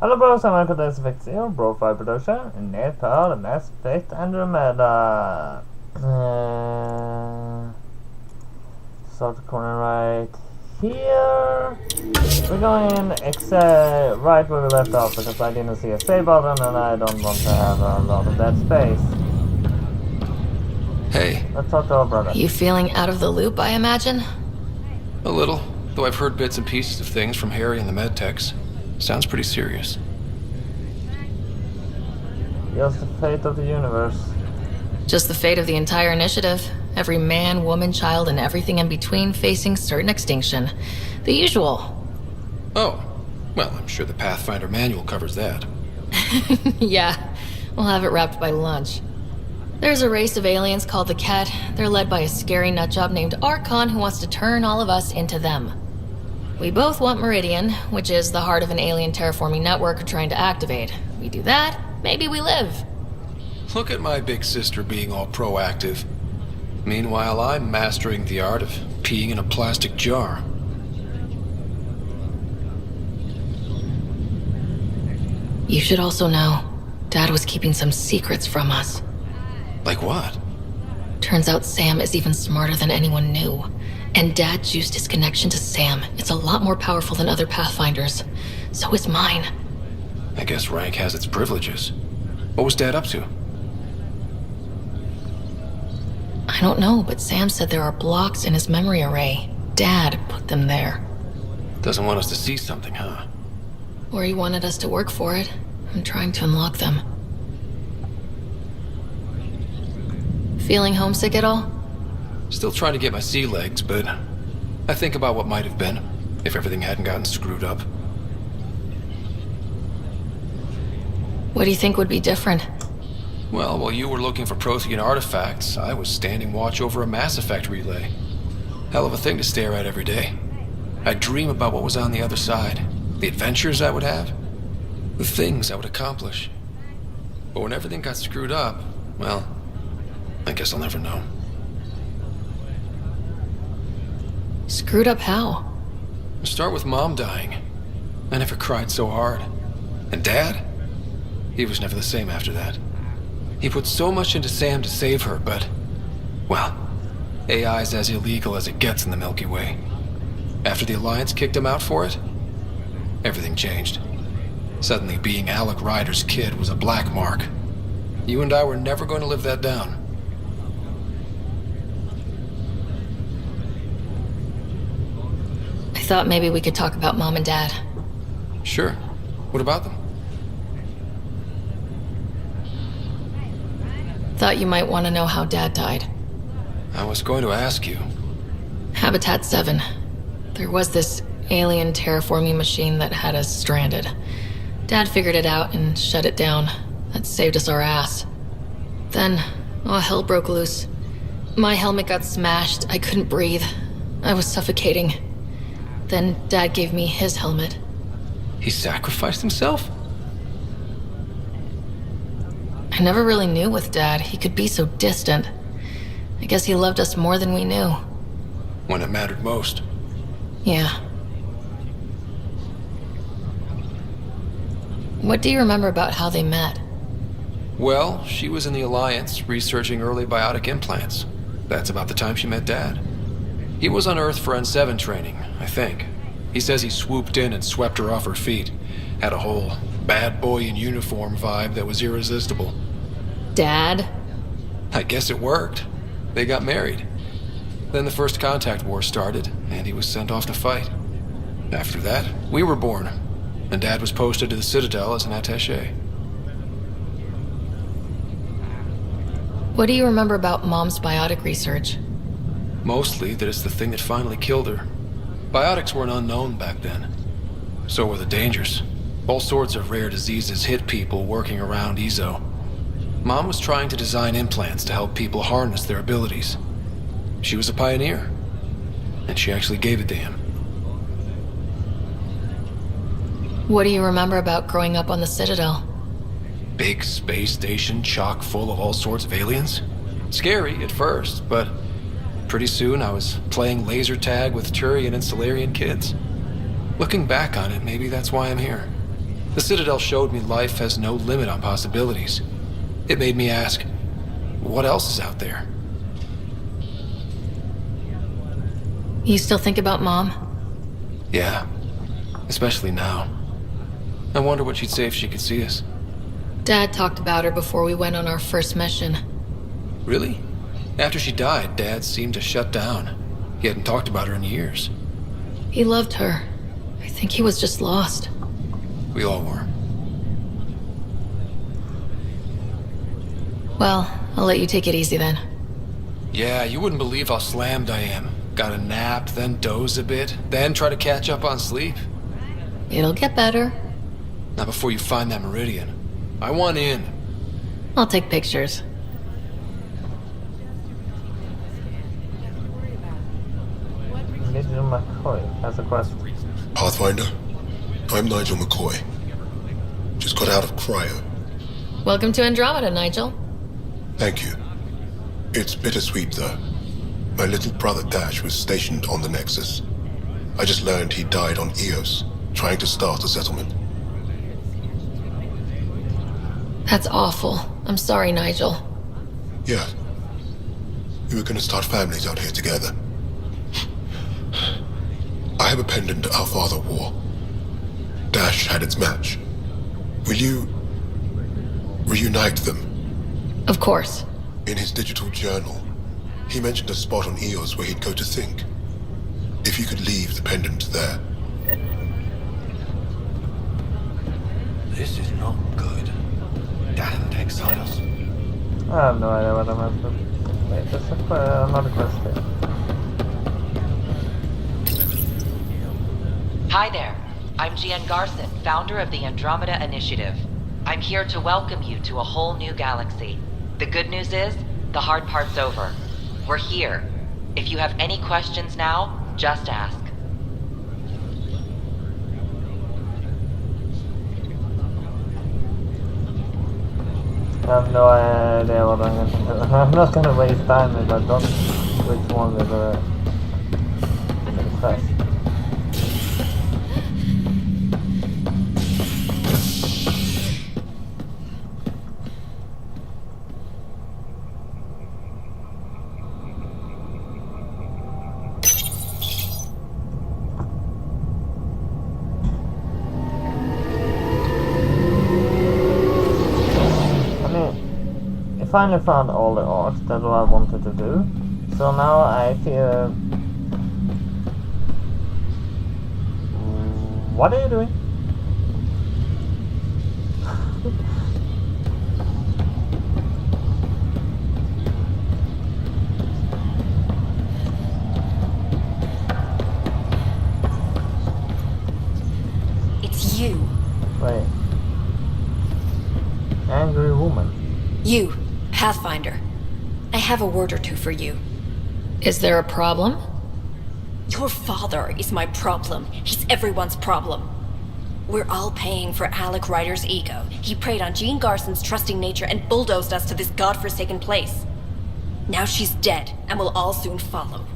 Hello bros and welcome to this video, BroFive production, and nedpå the Mass Effect Andromeda. Start the corner right here. We're going right where we left off because I didn't see a save button and I don't want to have a lot of dead space. Hey. Let's talk to our brother. You feeling out of the loop, I imagine? A little, though I've heard bits and pieces of things from Harry and the medtechs. Sounds pretty serious. Just the fate of the universe. Just the fate of the entire initiative. Every man, woman, child, and everything in between facing certain extinction. The usual. Oh, well, I'm sure the Pathfinder manual covers that. Yeah, we'll have it wrapped by lunch. There's a race of aliens called the Ket. They're led by a scary nutjob named Archon who wants to turn all of us into them. We both want Meridian, which is the heart of an alien terraforming network we're trying to activate. We do that, maybe we live. Look at my big sister being all proactive. Meanwhile, I'm mastering the art of peeing in a plastic jar. You should also know, Dad was keeping some secrets from us. Like what? Turns out Sam is even smarter than anyone knew. And Dad juiced his connection to Sam. It's a lot more powerful than other Pathfinders. So is mine. I guess rank has its privileges. What was Dad up to? I don't know, but Sam said there are blocks in his memory array. Dad put them there. Doesn't want us to see something, huh? Or he wanted us to work for it. I'm trying to unlock them. Feeling homesick at all? Still trying to get my sea legs, but I think about what might have been if everything hadn't gotten screwed up. What do you think would be different? Well, while you were looking for Prothean artifacts, I was standing watch over a Mass Effect relay. Hell of a thing to stare at every day. I'd dream about what was on the other side, the adventures I would have, the things I would accomplish. But when everything got screwed up, well, I guess I'll never know. Screwed up how? Start with Mom dying. I never cried so hard. And Dad? He was never the same after that. He put so much into Sam to save her, but... well, AI's as illegal as it gets in the Milky Way. After the Alliance kicked him out for it, everything changed. Suddenly being Alec Ryder's kid was a black mark. You and I were never going to live that down. I thought maybe we could talk about Mom and Dad. Sure. What about them? Thought you might want to know how Dad died. I was going to ask you. Habitat 7. There was this alien terraforming machine that had us stranded. Dad figured it out and shut it down. That saved us our ass. Then, hell broke loose. My helmet got smashed. I couldn't breathe. I was suffocating. Then Dad gave me his helmet. He sacrificed himself? I never really knew with Dad. He could be so distant. I guess he loved us more than we knew. When it mattered most. Yeah. What do you remember about how they met? Well, she was in the Alliance researching early biotic implants. That's about the time she met Dad. He was on Earth for N7 training, I think. He says he swooped in and swept her off her feet. Had a whole bad boy in uniform vibe that was irresistible. Dad? I guess it worked. They got married. Then the First Contact War started, and he was sent off to fight. After that, we were born, and Dad was posted to the Citadel as an attaché. What do you remember about Mom's biotic research? Mostly that it's the thing that finally killed her. Biotics were an unknown back then. So were the dangers. All sorts of rare diseases hit people working around EZO. Mom was trying to design implants to help people harness their abilities. She was a pioneer, and she actually gave it to him. What do you remember about growing up on the Citadel? Big space station chock full of all sorts of aliens. Scary at first, but pretty soon I was playing laser tag with Turian and Solarian kids. Looking back on it, maybe that's why I'm here. The Citadel showed me life has no limit on possibilities. It made me ask, what else is out there? You still think about Mom? Yeah, especially now. I wonder what she'd say if she could see us. Dad talked about her before we went on our first mission. Really? After she died, Dad seemed to shut down. He hadn't talked about her in years. He loved her. I think he was just lost. We all were. Well, I'll let you take it easy then. Yeah, you wouldn't believe how slammed I am. Got a nap, then doze a bit, then try to catch up on sleep. It'll get better. Not before you find that Meridian. I want in. I'll take pictures. Nigel McCoy has a question. Pathfinder, I'm Nigel McCoy. Just got out of cryo. Welcome to Andromeda, Nigel. Thank you. It's bittersweet, though. My little brother Dash was stationed on the Nexus. I just learned he died on Eos, trying to start a settlement. That's awful. I'm sorry, Nigel. Yeah. We were gonna start families out here together. I have a pendant our father wore. Dash had its match. Will you reunite them? Of course. In his digital journal, he mentioned a spot on Eos where he'd go to think. If you could leave the pendant there. This is not good. Damned exiles. I have no idea what I meant to. Wait, there's another question. Hi there. I'm Gian Garson, founder of the Andromeda Initiative. I'm here to welcome you to a whole new galaxy. The good news is, the hard part's over. We're here. If you have any questions now, just ask. I have no idea what I'm going to do. I'm not going to waste time if I don't which one with the quest. I finally found all the arts that I wanted to do, so now I feel... What are you doing? It's you. Wait. Angry woman. You, Pathfinder. I have a word or two for you. Is there a problem? Your father is my problem. He's everyone's problem. We're all paying for Alec Ryder's ego. He preyed on Jean Garson's trusting nature and bulldozed us to this godforsaken place. Now she's dead, and we'll all soon follow.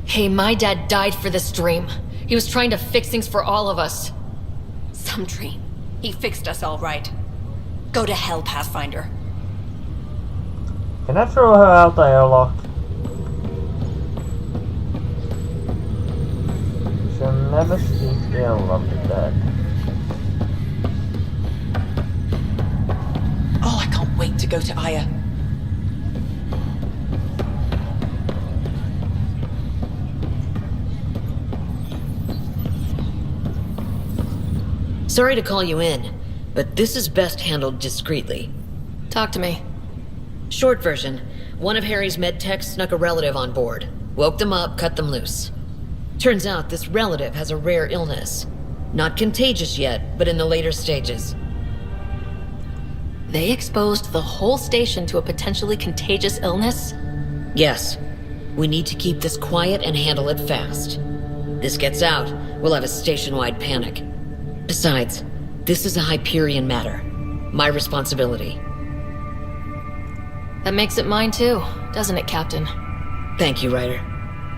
Hey, my dad died for this dream. He was trying to fix things for all of us. Some dream. He fixed us all right. Go to hell, Pathfinder. Can I throw her out the airlock? She'll never speak ill of the dead. Oh, I can't wait to go to Aya. Sorry to call you in, but this is best handled discreetly. Talk to me. Short version, one of Harry's medtechs snuck a relative on board. Woke them up, cut them loose. Turns out this relative has a rare illness. Not contagious yet, but in the later stages. They exposed the whole station to a potentially contagious illness? Yes. We need to keep this quiet and handle it fast. This gets out, we'll have a station-wide panic. Besides, this is a Hyperion matter. My responsibility. That makes it mine too, doesn't it, Captain? Thank you, Ryder.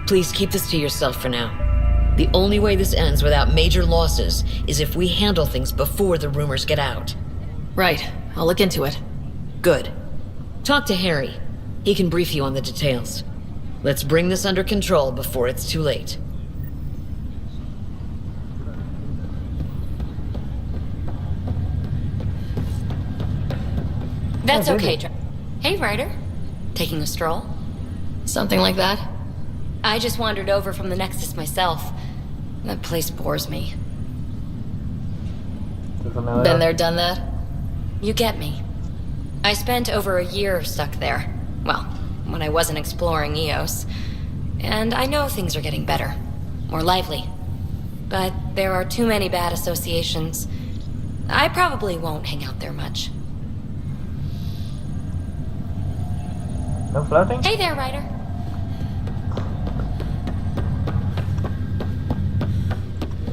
Please keep this to yourself for now. The only way this ends without major losses is if we handle things before the rumors get out. Right. I'll look into it. Good. Talk to Harry. He can brief you on the details. Let's bring this under control before it's too late. That's Oh, okay, baby. Hey, Ryder. Taking a stroll? Something like that? I just wandered over from the Nexus myself. That place bores me. Too familiar? Been there, done that? You get me. I spent over a year stuck there. Well, when I wasn't exploring Eos. And I know things are getting better. More lively. But there are too many bad associations. I probably won't hang out there much. No flirting? Hey there, Ryder.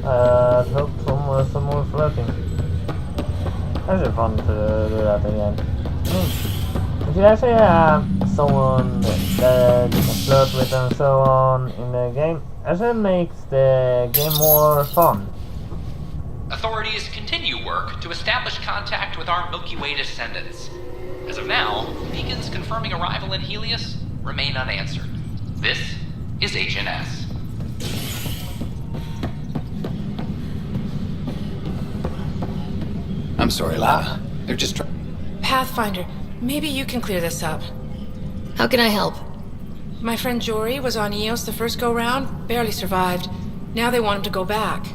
I'd hope some more flirting. Actually fun to do that again. If you actually have someone that you can flirt with and so on in the game, actually makes the game more fun. Authorities continue work to establish contact with our Milky Way descendants. As of now, beacons confirming arrival in Helios remain unanswered. This is HNS. I'm sorry, Lara. They're just Pathfinder, maybe you can clear this up. How can I help? My friend Jory was on Eos the first go-round, barely survived. Now they want him to go back.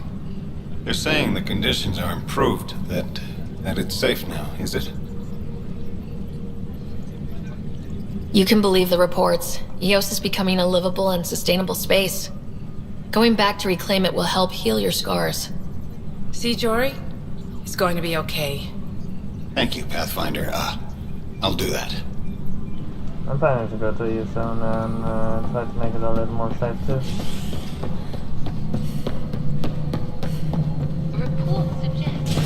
They're saying the conditions are improved, that it's safe now, is it? You can believe the reports. Eos is becoming a livable and sustainable space. Going back to reclaim it will help heal your scars. See, Jory? It's going to be okay. Thank you, Pathfinder. I'll do that. I'm planning to go to you soon and try to make it a little more safe too. Reports suggest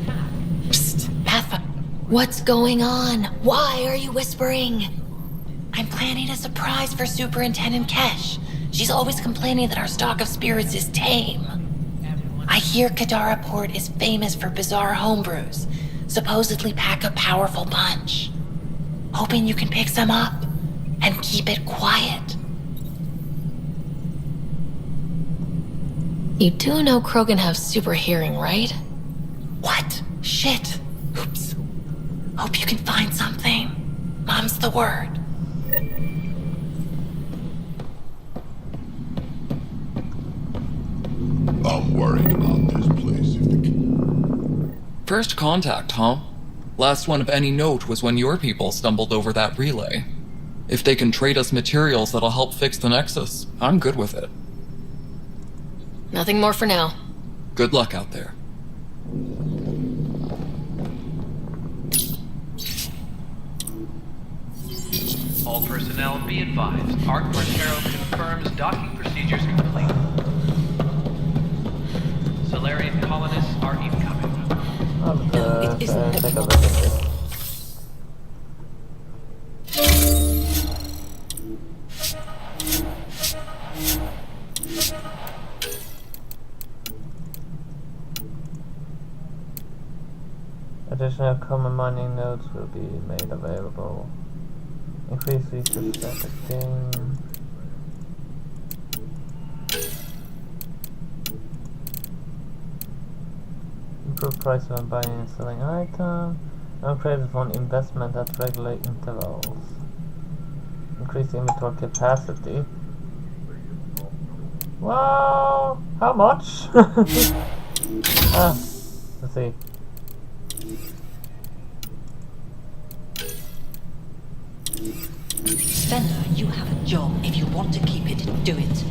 attack. Psst, Pathfinder. What's going on? Why are you whispering? I'm planning a surprise for Superintendent Kesh. She's always complaining that our stock of spirits is tame. I hear Kadara Port is famous for bizarre homebrews, supposedly pack a powerful punch. Hoping you can pick some up and keep it quiet. You do know Krogan have super hearing, right? What? Shit. Oops. Hope you can find something. Mom's the word. I'm worried about this place if the... First contact, huh? Last one of any note was when your people stumbled over that relay. If they can trade us materials that'll help fix the Nexus, I'm good with it. Nothing more for now. Good luck out there. All personnel be advised. Art Martero confirms docking procedures complete. Solarian colonists are incoming. I'll take a look at this. Additional common mining nodes will be made available. Increase research trafficking. Improve price when buying and selling items. Upgrade fund investment at regular intervals. Increase inventory capacity. Well, how much? Let's see. Spender, you have a job. If you want to keep it, do it.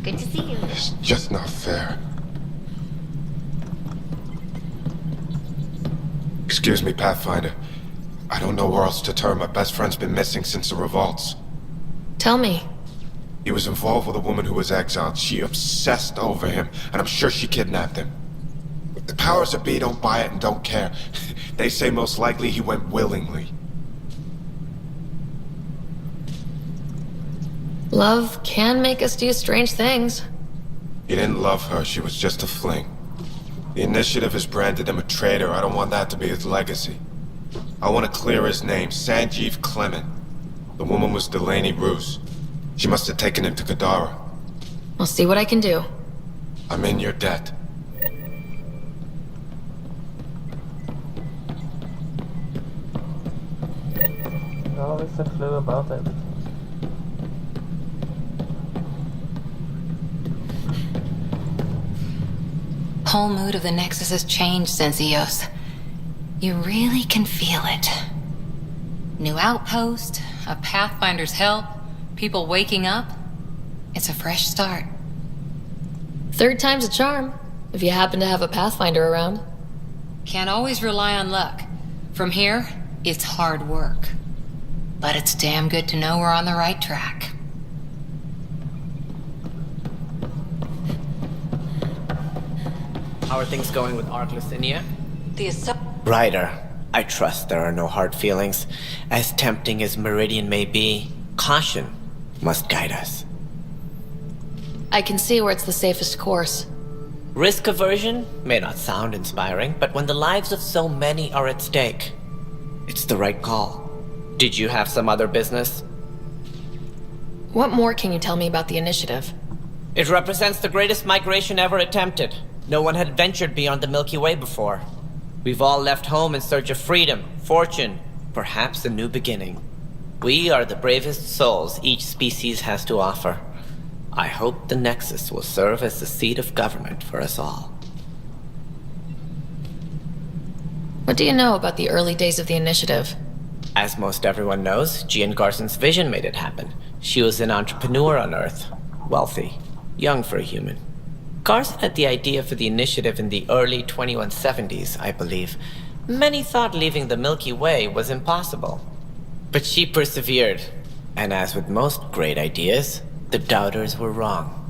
Good to see you. It's just not fair. Excuse me, Pathfinder. I don't know where else to turn. My best friend's been missing since the revolts. Tell me. He was involved with a woman who was exiled. She obsessed over him, and I'm sure she kidnapped him. The powers that be don't buy it and don't care. They say most likely he went willingly. Love can make us do strange things. He didn't love her, she was just a fling. The Initiative has branded him a traitor. I don't want that to be his legacy. I want to clear his name, Sanjeev Clement. The woman was Delaney Roos. She must have taken him to Kadara. I'll see what I can do. I'm in your debt. Always a clue about everything. Whole mood of the Nexus has changed since Eos. You really can feel it. New outpost, a Pathfinder's help, people waking up. It's a fresh start. Third time's a charm, if you happen to have a Pathfinder around. Can't always rely on luck. From here, it's hard work. But it's damn good to know we're on the right track. How are things going with Ark Lucinia? Ryder, I trust there are no hard feelings. As tempting as Meridian may be, caution must guide us. I can see where it's the safest course. Risk aversion may not sound inspiring, but when the lives of so many are at stake, it's the right call. Did you have some other business? What more can you tell me about the Initiative? It represents the greatest migration ever attempted. No one had ventured beyond the Milky Way before. We've all left home in search of freedom, fortune, perhaps a new beginning. We are the bravest souls each species has to offer. I hope the Nexus will serve as the seat of government for us all. What do you know about the early days of the Initiative? As most everyone knows, Jean Garson's vision made it happen. She was an entrepreneur on Earth. Wealthy. Young for a human. Garson had the idea for the Initiative in the early 2170s, I believe. Many thought leaving the Milky Way was impossible. But she persevered. And as with most great ideas, the doubters were wrong.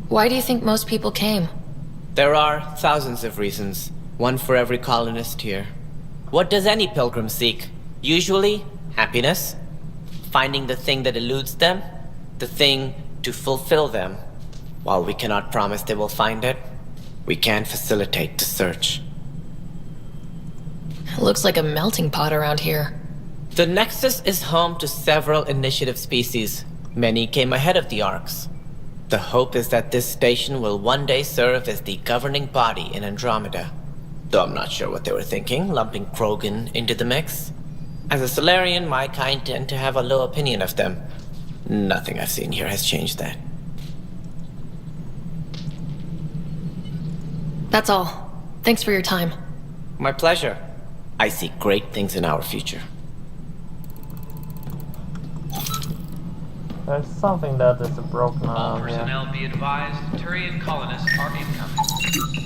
Why do you think most people came? There are thousands of reasons, one for every colonist here. What does any pilgrim seek? Usually, happiness. Finding the thing that eludes them. The thing to fulfill them. While we cannot promise they will find it, we can facilitate the search. It looks like a melting pot around here. The Nexus is home to several Initiative species. Many came ahead of the Arks. The hope is that this station will one day serve as the governing body in Andromeda. Though I'm not sure what they were thinking, lumping Krogan into the mix. As a Solarian, my kind tend to have a low opinion of them. Nothing I've seen here has changed that. That's all. Thanks for your time. My pleasure. I see great things in our future. There's something that is a broken All arm here. personnel be advised, Turian colonists are incoming.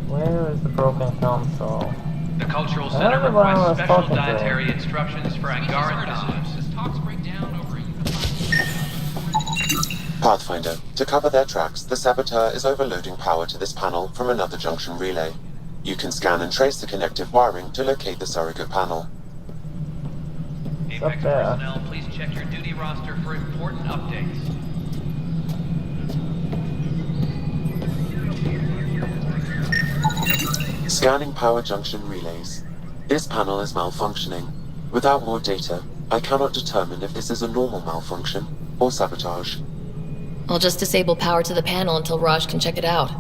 Where is the broken console? The Cultural Center Everyone requests was special talking to him. dietary instructions for Angaran knowledge as talks break down over a Pathfinder, to cover their tracks, the Saboteur is overloading power to this panel from another junction relay. You can scan and trace the connective wiring to locate the surrogate panel. Apex personnel, please check your duty roster for important updates. Scanning power junction relays. This panel is malfunctioning. Without more data, I cannot determine if this is a normal malfunction or sabotage. I'll just disable power to the panel until Raj can check it out.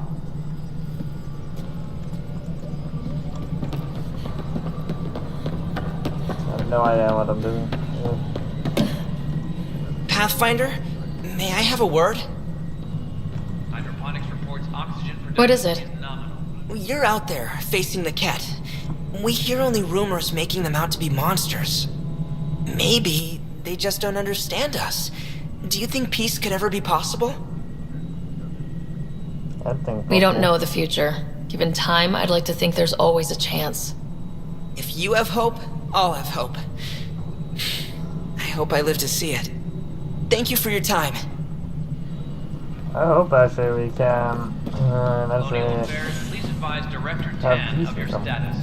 I have no idea what I'm doing. Pathfinder? May I have a word? Hydroponics reports oxygen production. What is it? You're out there, facing the Ket. We hear only rumors making them out to be monsters. Maybe they just don't understand us. Do you think peace could ever be possible? We don't know the future. Given time, I'd like to think there's always a chance. If you have hope, I'll have hope. I hope I live to see it. Thank you for your time. I hope actually we can eventually Please advise Director have Tan peace of your with them. status.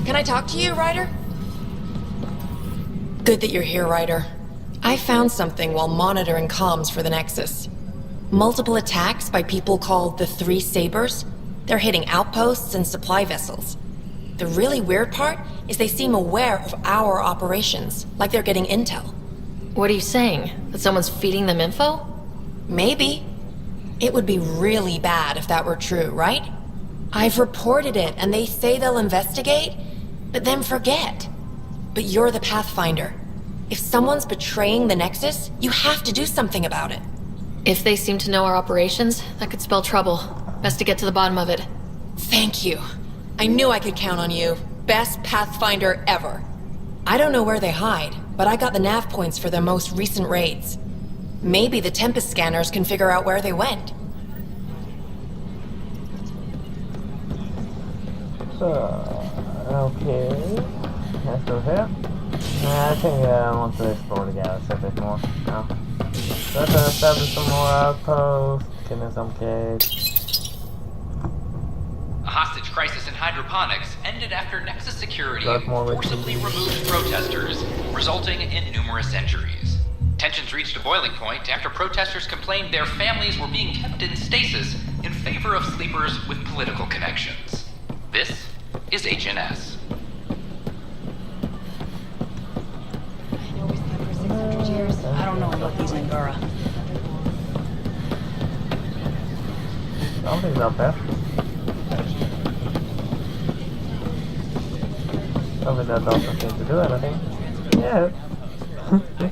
Can I talk to you, Ryder? Good that you're here, Ryder. I found something while monitoring comms for the Nexus. Multiple attacks by people called the Three Sabers. They're hitting outposts and supply vessels. The really weird part is they seem aware of our operations, like they're getting intel. What are you saying? That someone's feeding them info? Maybe. It would be really bad if that were true, right? I've reported it, and they say they'll investigate, but then forget. But you're the Pathfinder. If someone's betraying the Nexus, you have to do something about it. If they seem to know our operations, that could spell trouble. Best to get to the bottom of it. Thank you. I knew I could count on you. Best Pathfinder ever. I don't know where they hide, but I got the nav points for their most recent raids. Maybe the Tempest scanners can figure out where they went. Okay. Let's go here. I think I want to explore the galaxy a bit more now. So let's establish some more outposts, get in some caves. A hostage crisis in hydroponics ended after Nexus security Got more forcibly removed protesters, resulting in numerous injuries. Tensions reached a boiling point after protesters complained their families were being kept in stasis in favor of sleepers with political connections. This is HNS. I don't know about these Angara. Something's up there. Probably that doesn't seem to do anything. Yeah.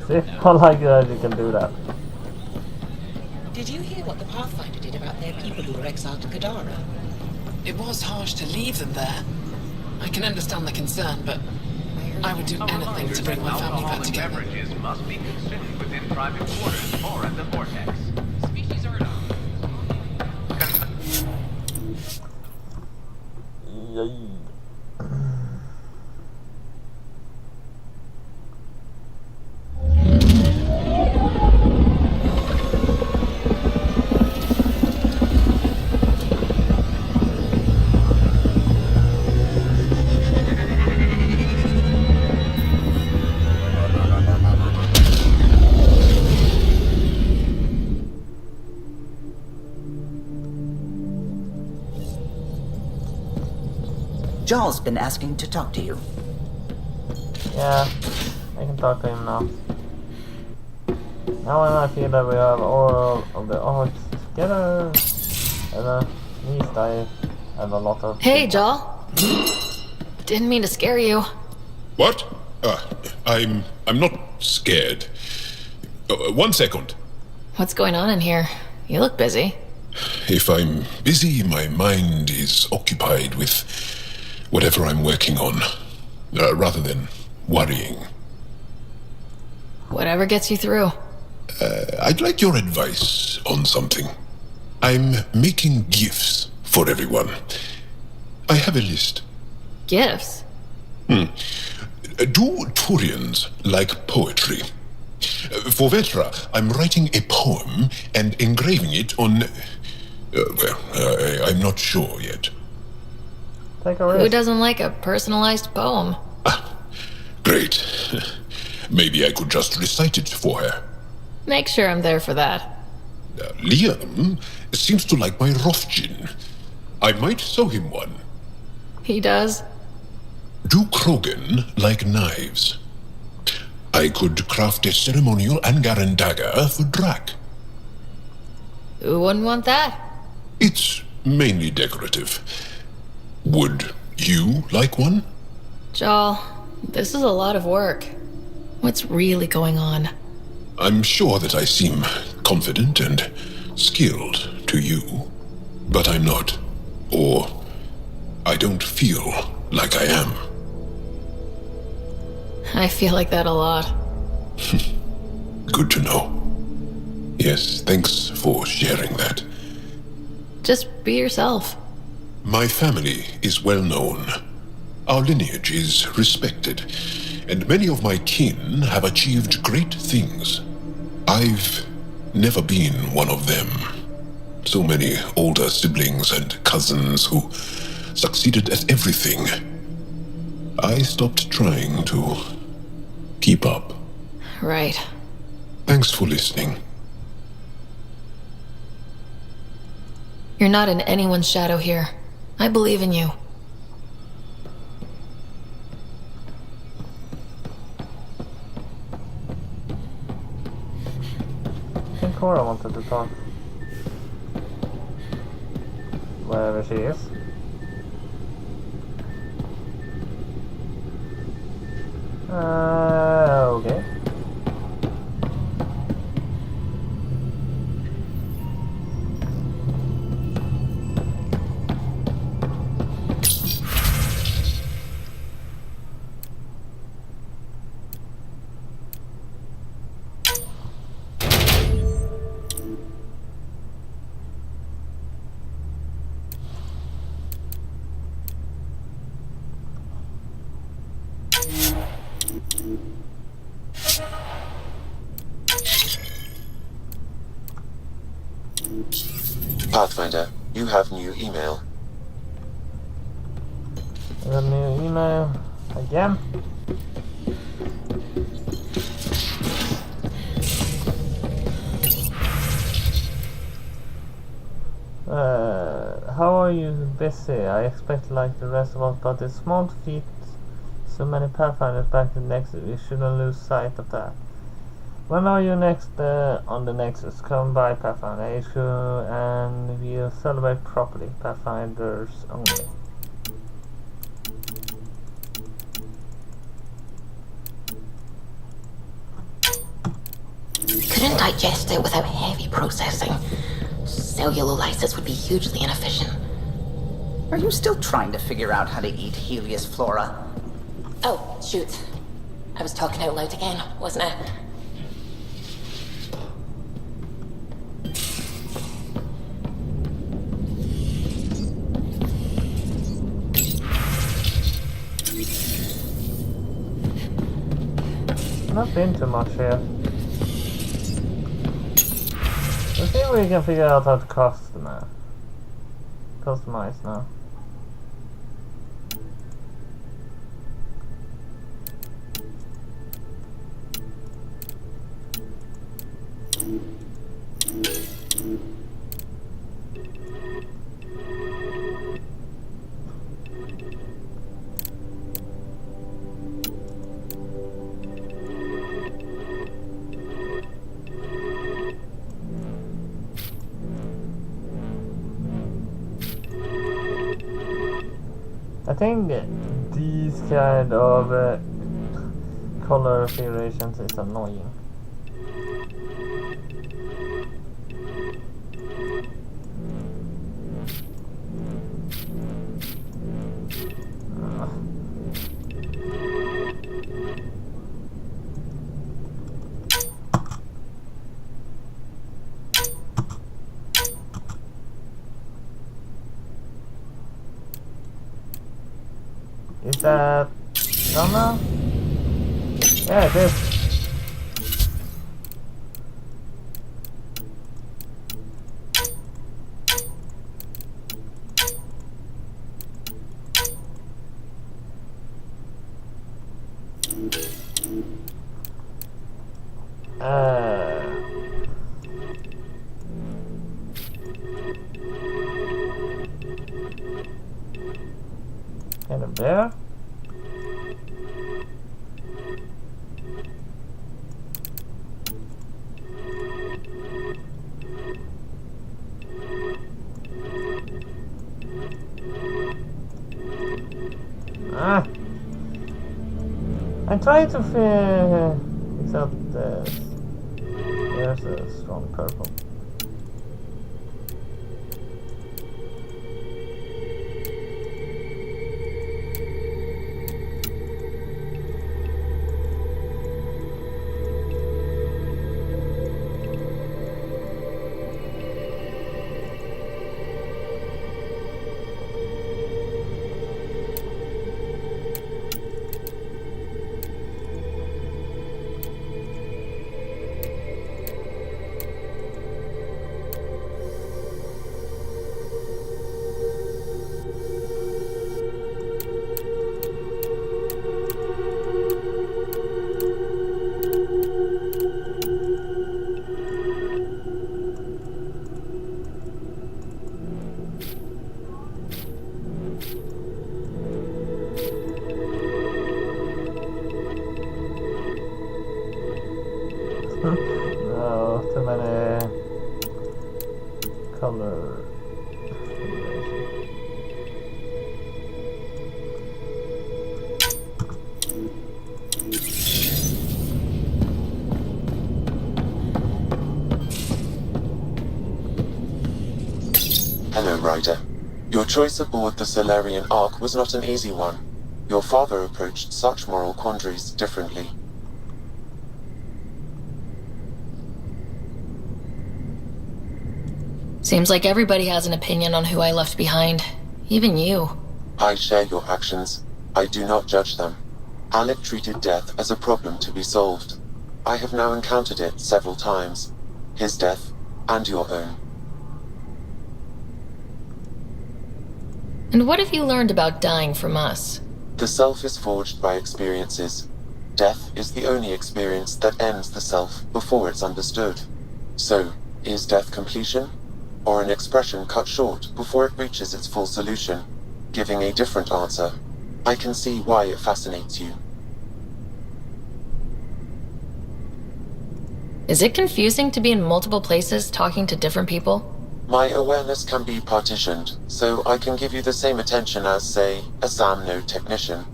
See, I like that you can do that. Did you hear what the Pathfinder did about their people who were exiled to Kadara? It was harsh to leave them there. I can understand the concern, but I would do anything to bring my family back together. Beverages must be consumed within private quarters or at the vortex. Species are Jarl's been asking to talk to you. Yeah, I can talk to him now. Now when I feel that we have all of the odds together, and at least I have a lot of... Hey, Jarl. Didn't mean to scare you. What? I'm not scared. 1 second. What's going on in here? You look busy. If I'm busy, my mind is occupied with whatever I'm working on, rather than worrying. Whatever gets you through. I'd like your advice on something. I'm making gifts for everyone. I have a list. Gifts? Do Turians like poetry? For Vetra, I'm writing a poem and engraving it on... I'm not sure yet. Take a risk. Who doesn't like a personalized poem? Great. Maybe I could just recite it for her. Make sure I'm there for that. Liam seems to like my Rofgin. I might sew him one. He does? Do Krogan like knives? I could craft a ceremonial Angaran dagger for Drac. Who wouldn't want that? It's mainly decorative. Would you like one? Jarl, this is a lot of work. What's really going on? I'm sure that I seem confident and skilled to you, but I'm not. Or I don't feel like I am. I feel like that a lot. Good to know. Yes, thanks for sharing that. Just be yourself. My family is well known. Our lineage is respected, and many of my kin have achieved great things. I've never been one of them. So many older siblings and cousins who succeeded at everything. I stopped trying to keep up. Right. Thanks for listening. You're not in anyone's shadow here. I believe in you. I think Cora wanted to talk. Wherever she is. Okay. Pathfinder, you have new email. I got a new email again. How are you busy? I expect like the rest of us, but it's small feat. So many Pathfinders back to the Nexus. We shouldn't lose sight of that. When are you next on the Nexus? Come by Pathfinder HQ and we'll celebrate properly. Pathfinders only. Couldn't digest it without heavy processing. Cellulolysis would be hugely inefficient. Are you still trying to figure out how to eat Helios flora? Oh, shoot. I was talking out loud again, wasn't I? Not been too much here. Let's see if we can figure out how to customize now. I think these kind of color variations is annoying. Is that done now? Yeah, it is. Kind of there. I try to fix out this. There's a strong purple. any color. Hello, Ryder. Your choice aboard the Solarian Ark was not an easy one. Your father approached such moral quandaries differently. Seems like everybody has an opinion on who I left behind. Even you. I share your actions. I do not judge them. Alec treated death as a problem to be solved. I have now encountered it several times. His death, and your own. And what have you learned about dying from us? The self is forged by experiences. Death is the only experience that ends the self before it's understood. So, is death completion? Or an expression cut short before it reaches its full solution, giving a different answer? I can see why it fascinates you. Is it confusing to be in multiple places talking to different people? My awareness can be partitioned, so I can give you the same attention as, say, a SAM node technician.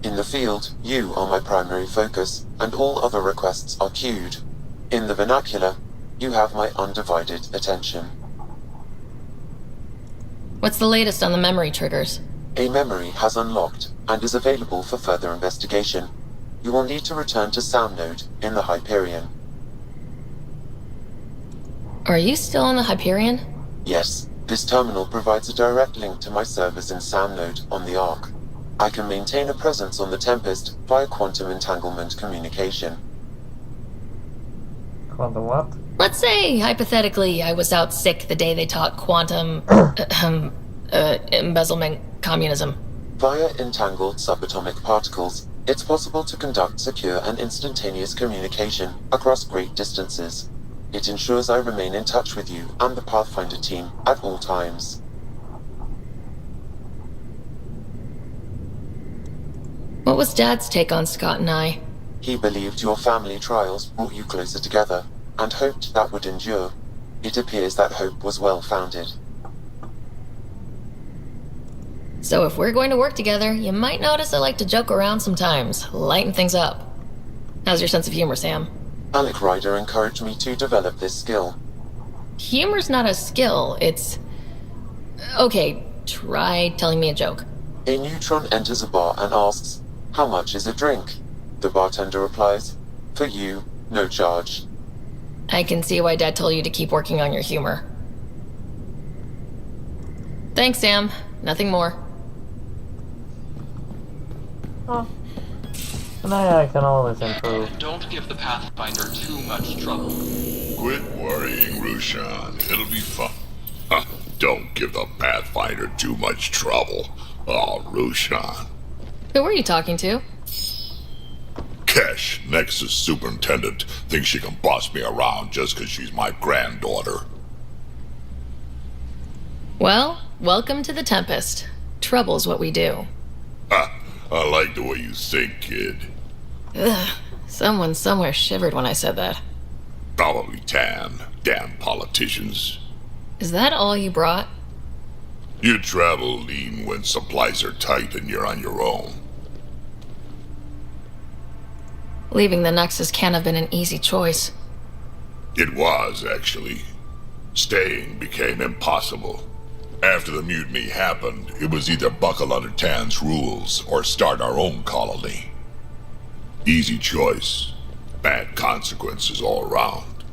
In the field, you are my primary focus, and all other requests are queued. In the vernacular, you have my undivided attention. What's the latest on the memory triggers? A memory has unlocked, and is available for further investigation. You will need to return to SAM node in the Hyperion. Are you still on the Hyperion? Yes, this terminal provides a direct link to my servers in SAM node on the Ark. I can maintain a presence on the Tempest via quantum entanglement communication. Quantum what? Let's say, hypothetically, I was out sick the day they taught quantum... embezzlement communism. Via entangled subatomic particles, it's possible to conduct secure and instantaneous communication across great distances. It ensures I remain in touch with you and the Pathfinder team at all times. What was Dad's take on Scott and I? He believed your family trials brought you closer together, and hoped that would endure. It appears that hope was well-founded. So if we're going to work together, you might notice I like to joke around sometimes, lighten things up. How's your sense of humor, Sam? Alec Ryder encouraged me to develop this skill. Humor's not a skill, it's... Okay, try telling me a joke. A neutron enters a bar and asks, "How much is a drink?" The bartender replies, "For you, no charge." I can see why Dad told you to keep working on your humor. Thanks, Sam. Nothing more. Oh. I can always improve. Don't give the Pathfinder too much trouble. Quit worrying, Rushan. It'll be fun. Don't give the Pathfinder too much trouble. Oh, Rushan. Who were you talking to? Kesh, Nexus Superintendent, thinks she can boss me around just because she's my granddaughter. Well, welcome to the Tempest. Trouble's what we do. I like the way you think, kid. Ugh, someone somewhere shivered when I said that. Probably Tan. Damn politicians. Is that all you brought? You travel lean when supplies are tight and you're on your own. Leaving the Nexus can't have been an easy choice. It was, actually. Staying became impossible. After the mutiny happened, it was either buckle under Tan's rules or start our own colony. Easy choice. Bad consequences all around.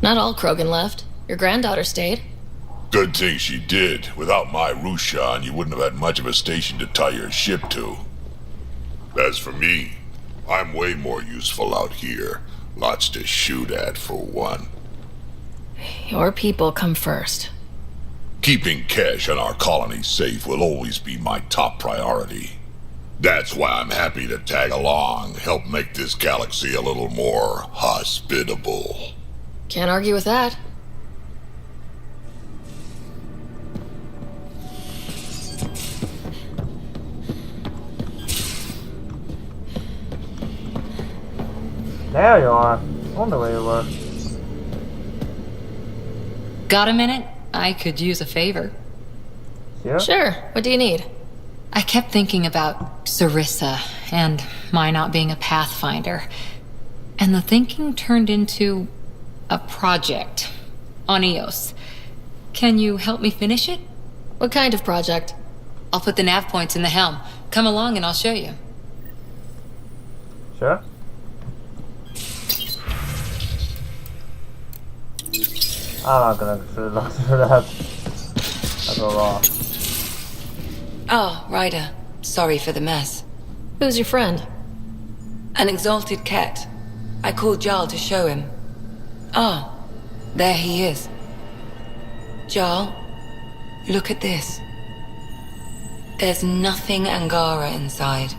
Not all Krogan left. Your granddaughter stayed. Good thing she did. Without my Rushan, you wouldn't have had much of a station to tie your ship to. As for me, I'm way more useful out here. Lots to shoot at, for one. Your people come first. Keeping Kesh and our colony safe will always be my top priority. That's why I'm happy to tag along, help make this galaxy a little more hospitable. Can't argue with that. There you are. Wonder where you were. Got a minute? I could use a favor. Sure. Sure. What do you need? I kept thinking about Sarissa and my not being a Pathfinder. And the thinking turned into a project on Eos. Can you help me finish it? What kind of project? I'll put the nav points in the helm. Come along and I'll show you. Sure. I'm not gonna look through that. That's a lot. Oh, Ryder. Sorry for the mess. Who's your friend? An exalted cat. I called Jarl to show him. Ah, there he is. Jarl, look at this. There's nothing Angara inside.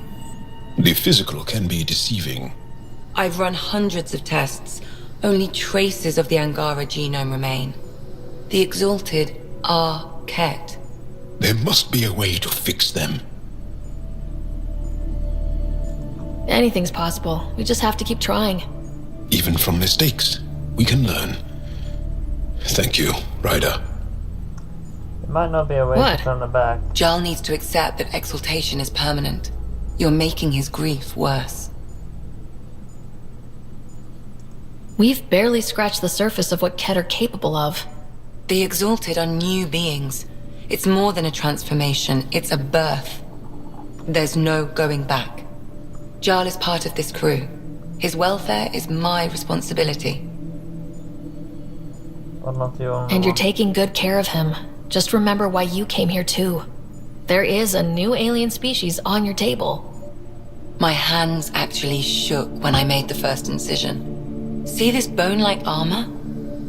The physical can be deceiving. I've run hundreds of tests. Only traces of the Angara genome remain. The exalted are Ket. There must be a way to fix them. Anything's possible. We just have to keep trying. Even from mistakes, we can learn. Thank you, Ryder. It might not be a way to turn it back. Jarl needs to accept that exaltation is permanent. You're making his grief worse. We've barely scratched the surface of what Ket are capable of. The exalted are new beings. It's more than a transformation, it's a birth. There's no going back. Jarl is part of this crew. His welfare is my responsibility. But not you. And you're taking good care of him. Just remember why you came here too. There is a new alien species on your table. My hands actually shook when I made the first incision. See this bone-like armor?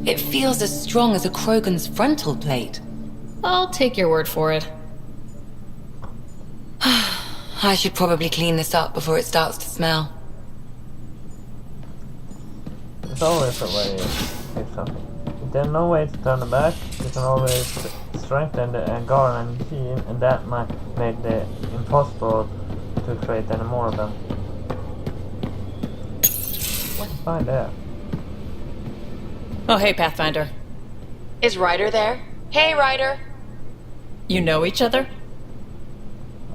It feels as strong as a Krogan's frontal plate. I'll take your word for it. I should probably clean this up before it starts to smell. There's always a way to fix something. If there's no way to turn it back, you can always strengthen the Angaran machine, and that might make it impossible to create any more of them. What's fine there? Oh, hey, Pathfinder. Is Ryder there? Hey, Ryder! You know each other?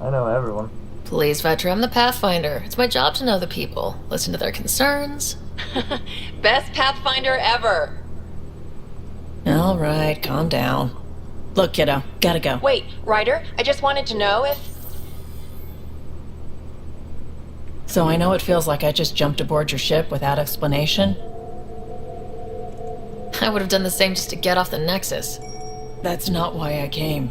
I know everyone. Please, Vetra, I'm the Pathfinder. It's my job to know the people, listen to their concerns. Best Pathfinder ever! All right, calm down. Look, kiddo, gotta go. Wait, Ryder, I just wanted to know if... So I know it feels like I just jumped aboard your ship without explanation. I would have done the same just to get off the Nexus. That's not why I came.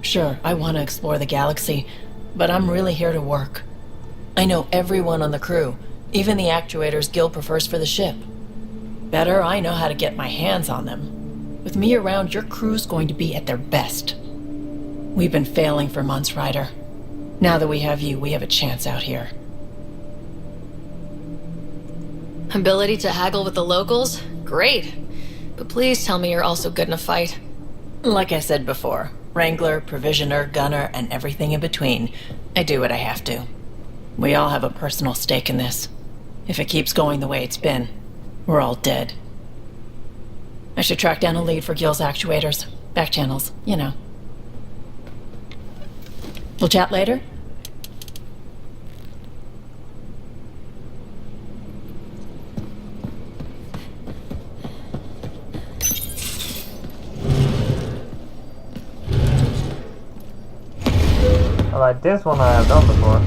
Sure, I want to explore the galaxy, but I'm really here to work. I know everyone on the crew, even the actuators Gil prefers for the ship. Better, I know how to get my hands on them. With me around, your crew's going to be at their best. We've been failing for months, Ryder. Now that we have you, we have a chance out here. Ability to haggle with the locals? Great. But please tell me you're also good in a fight. Like I said before, Wrangler, Provisioner, Gunner, and everything in between. I do what I have to. We all have a personal stake in this. If it keeps going the way it's been, we're all dead. I should track down a lead for Gil's actuators. Back channels, you know. We'll chat later? Alright, this one I have done before.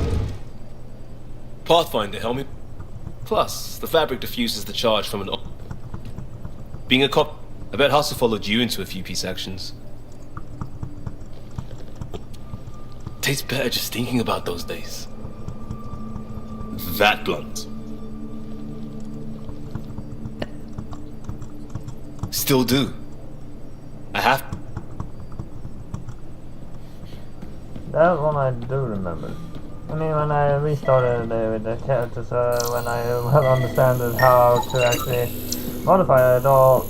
Pathfinder, help me. Plus, the fabric diffuses the charge from an... Being a cop, I bet Hustle followed you into a few peace actions. Tastes better just thinking about those days. That blunt. Still do. I have... That one I do remember. I mean, when I restarted with the characters, when I well understand how to actually modify it all,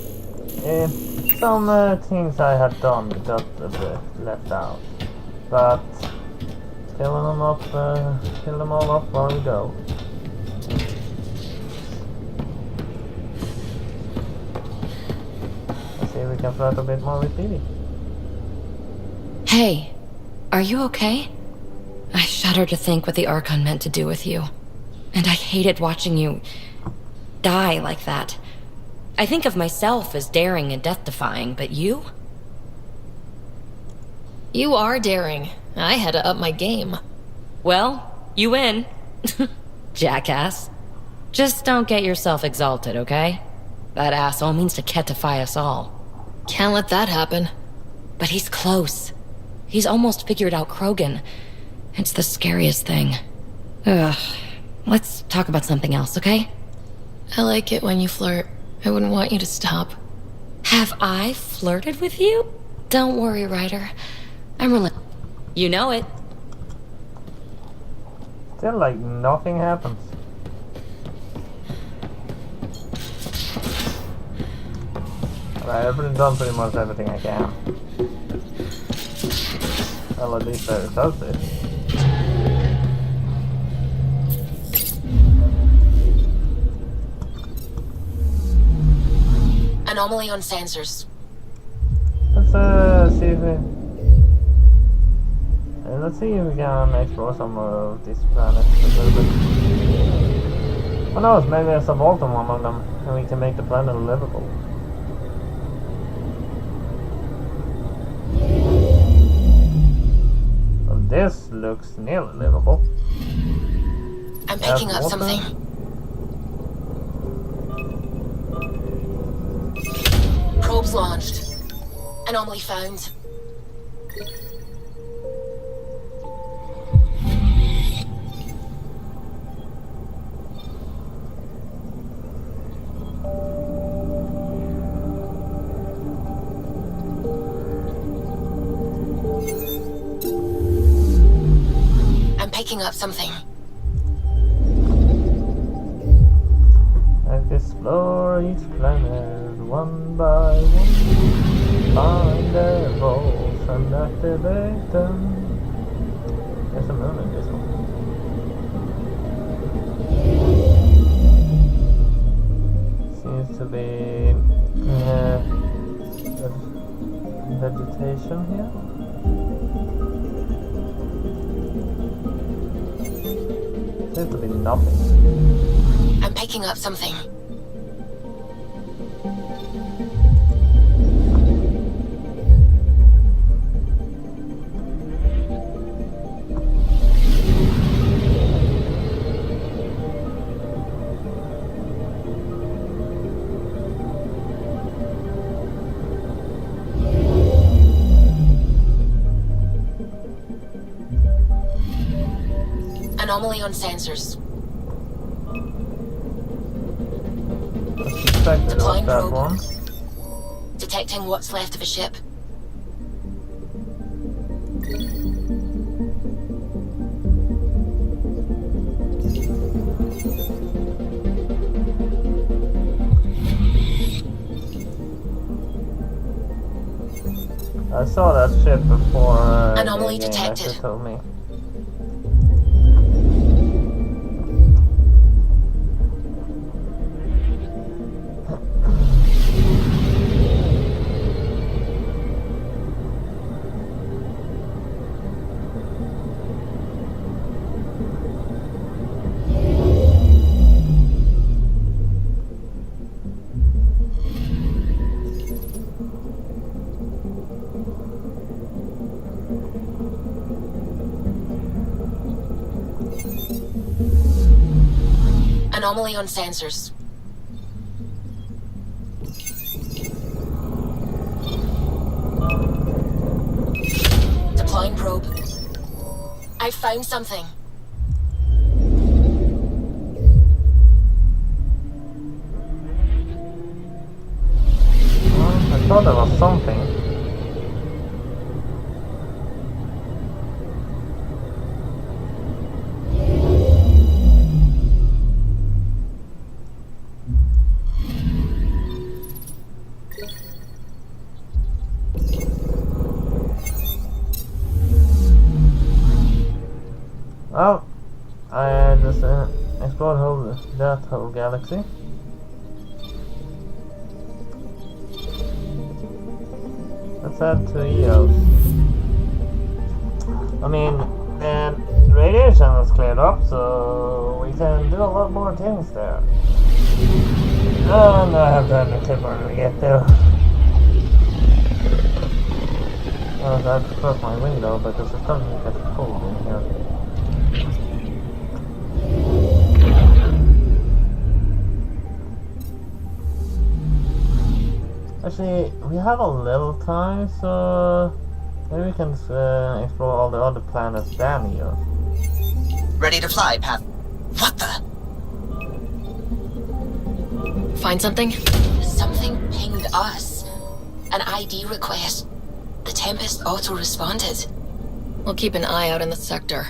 some things I had done got a bit left out. But kill them all up while we go. maybe we can flirt a bit more with Didi. Hey, are you okay? I shudder to think what the Archon meant to do with you. And I hated watching you die like that. I think of myself as daring and death-defying, but you? You are daring. I had to up my game. Well, you win. Jackass. Just don't get yourself exalted, okay? That asshole means to ketify us all. Can't let that happen. But he's close. He's almost figured out Krogan. It's the scariest thing. Ugh. Let's talk about something else, okay? I like it when you flirt. I wouldn't want you to stop. Have I flirted with you? Don't worry, Ryder. I'm You know it. Still, like, nothing happens. Alright, I've done pretty much everything I can. Well, at least I does it. Anomaly on sensors. Let's see if we... let's see if we can explore some of these planets a little bit. Who knows, maybe there's a vault on one of them and we can make the planet livable. Well, this looks nearly livable. I'm picking up something. Probes launched. Anomaly found. I'm picking up something. Let's explore each planet one by one. Find their vaults and activate them. There's a moon in this one. Seems to be vegetation here. Seems to be nothing. I'm picking up something. Anomaly on sensors. Deploying that probe. one. Detecting what's left of a ship. I saw that ship before. Anomaly the game detected. actually told me. Anomaly on sensors. Deploying probe. I found something. I thought there was something. Well, I just explored that whole galaxy. Let's head to EOS. I mean, the radiation is cleared up, so we can do a lot more things there. And I have time to clip when we get there. I have to close my window because it's starting to get cold in here. Actually, we have a little time, so maybe we can explore all the other planets than here. Ready to fly, Path. What the? Find something? Something pinged us. An ID request. The Tempest auto-responded. We'll keep an eye out in the sector.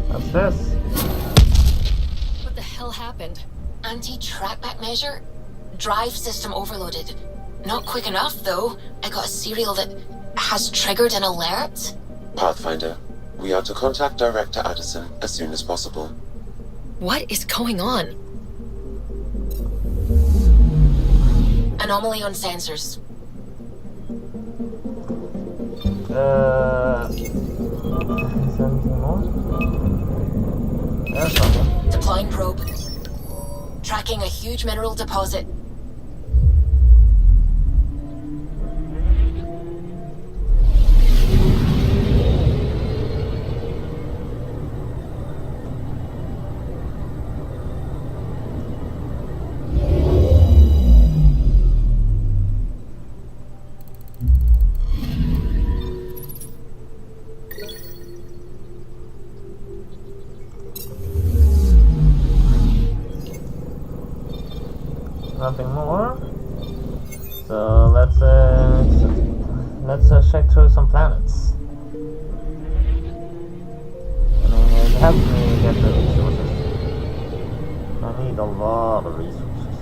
What's this? What the hell happened? Anti-trackback measure? Drive system overloaded. Not quick enough, though. I got a serial that has triggered an alert. Pathfinder, we are to contact Director Addison as soon as possible. What is going on? Anomaly on sensors. Is there anything more? There's something. Deploying probe. Tracking a huge mineral deposit. Nothing more. So let's check through some planets. I mean, it helps me get the resources. I need a lot of resources.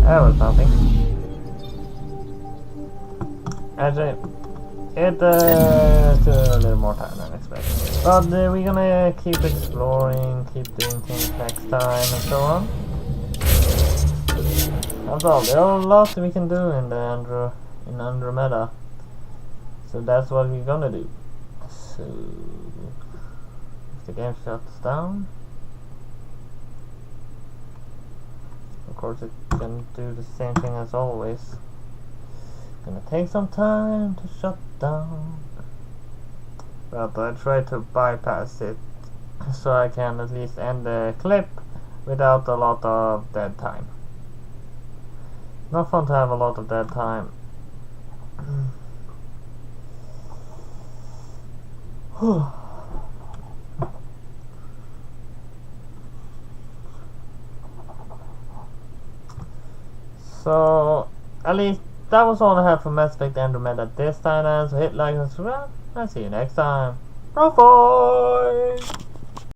That was nothing. Actually, it took a little more time than expected. But we're gonna keep exploring, keep doing things next time, and so on. That's all. There are a lot we can do in the Andromeda. So that's what we're gonna do. So if the game shuts down, of course it can do the same thing as always. Gonna take some time to shut down, but I try to bypass it so I can at least end the clip without a lot of dead time. Not fun to have a lot of dead time. So at least that was all I had for Mass Effect Andromeda this time, so hit like and subscribe. I'll see you next time. BroFive!